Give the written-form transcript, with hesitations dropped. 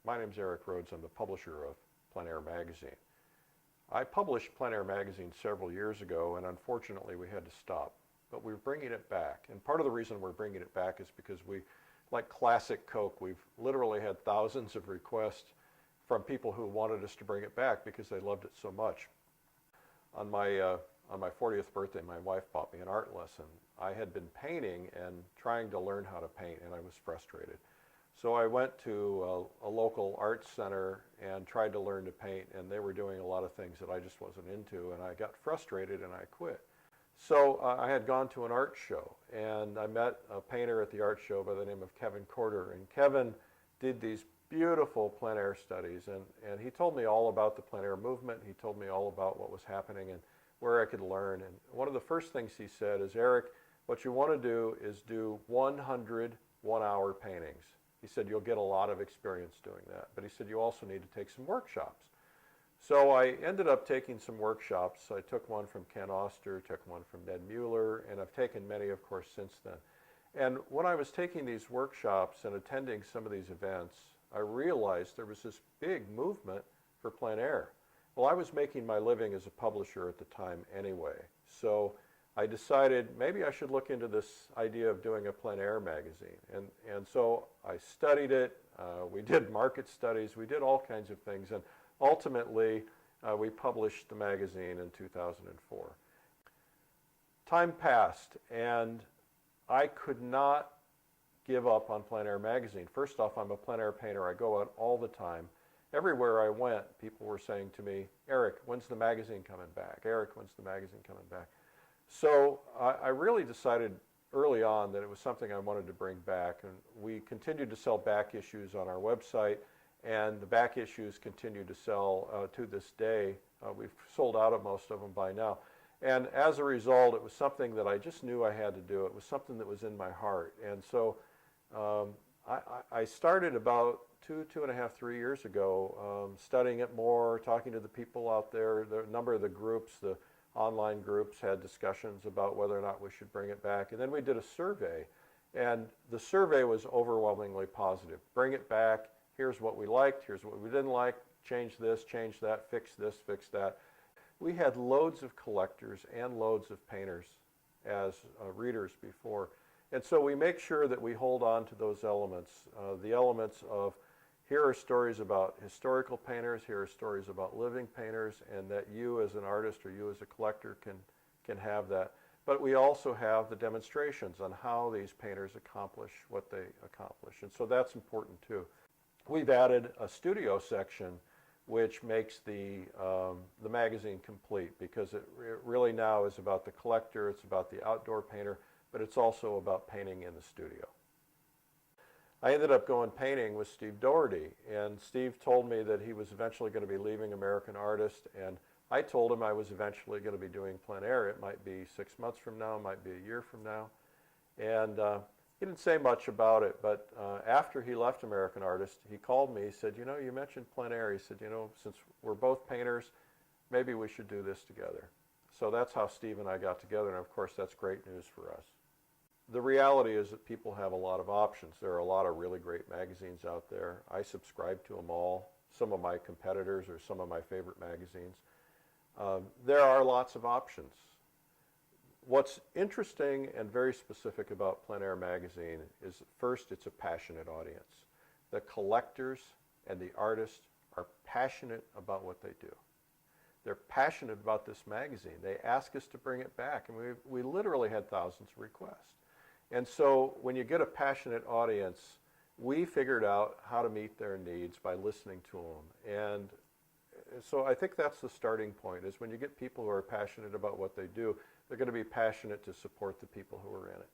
My name is Rhoads. I'm the publisher of PleinAir magazine. I published PleinAir magazine several years ago, and unfortunately we had to stop. But we're bringing it back. And part of the reason we're bringing it back is because we, like classic Coke, we've literally had thousands of requests from people who wanted us to bring it back because they loved it so much. On my 40th birthday, my wife bought me an art lesson. I had been painting and trying to learn how to paint, and I was frustrated. So I went to a local arts center and tried to learn to paint, and they were doing a lot of things that I just wasn't into, and I got frustrated and I quit. So I had gone to an art show, and I met a painter at the art show by the name of Kevin Corder, and Kevin did these beautiful plein air studies, and he told me all about the plein air movement. He told me all about what was happening and where I could learn. And one of the first things he said is, Eric, what you want to do is do 100 one-hour paintings. He said, you'll get a lot of experience doing that. But he said, you also need to take some workshops. So I ended up taking some workshops. I took one from Ken Oster, took one from Ned Mueller, and I've taken many, of course, since then. And when I was taking these workshops and attending some of these events, I realized there was this big movement for plein air. Well, I was making my living as a publisher at the time anyway. So I decided maybe I should look into this idea of doing a plein air magazine. And so I studied it, we did market studies, we did all kinds of things, and ultimately we published the magazine in 2004. Time passed, and I could not give up on plein air magazine. First off, I'm a plein air painter. I go out all the time. Everywhere I went, people were saying to me, Eric, when's the magazine coming back? Eric, when's the magazine coming back? So I really decided early on that it was something I wanted to bring back, and we continued to sell back issues on our website, and the back issues continue to sell to this day. We've sold out of most of them by now. And as a result, it was something that I just knew I had to do. It was something that was in my heart. And so I started about 2.5, 3 years ago studying it more, talking to the people out there. A number of the groups, the online groups, had discussions about whether or not we should bring it back. And then we did a survey, and the survey was overwhelmingly positive. Bring it back. Here's what we liked. Here's what we didn't like. Change this, change that, fix this, fix that. We had loads of collectors and loads of painters as readers before. And so we make sure that we hold on to those elements, the elements of here are stories about historical painters, here are stories about living painters, and that you as an artist or you as a collector can have that. But we also have the demonstrations on how these painters accomplish what they accomplish. And so that's important too. We've added a studio section which makes the magazine complete, because it really now is about the collector, it's about the outdoor painter, but it's also about painting in the studio. I ended up going painting with Steve Doherty, and Steve told me that he was eventually going to be leaving American Artist, and I told him I was eventually going to be doing plein air. It might be 6 months from now, it might be a year from now. And he didn't say much about it, but after he left American Artist, he called me. He said, you know, you mentioned plein air. He said, you know, since we're both painters, maybe we should do this together. So that's how Steve and I got together, and of course that's great news for us. The reality is that people have a lot of options. There are a lot of really great magazines out there. I subscribe to them all. Some of my competitors are some of my favorite magazines. There are lots of options. What's interesting and very specific about plein air magazine is, first, it's a passionate audience. The collectors and the artists are passionate about what they do. They're passionate about this magazine. They ask us to bring it back, and we literally had thousands of requests. And so when you get a passionate audience, we figured out how to meet their needs by listening to them. And so I think that's the starting point, is when you get people who are passionate about what they do, they're going to be passionate to support the people who are in it.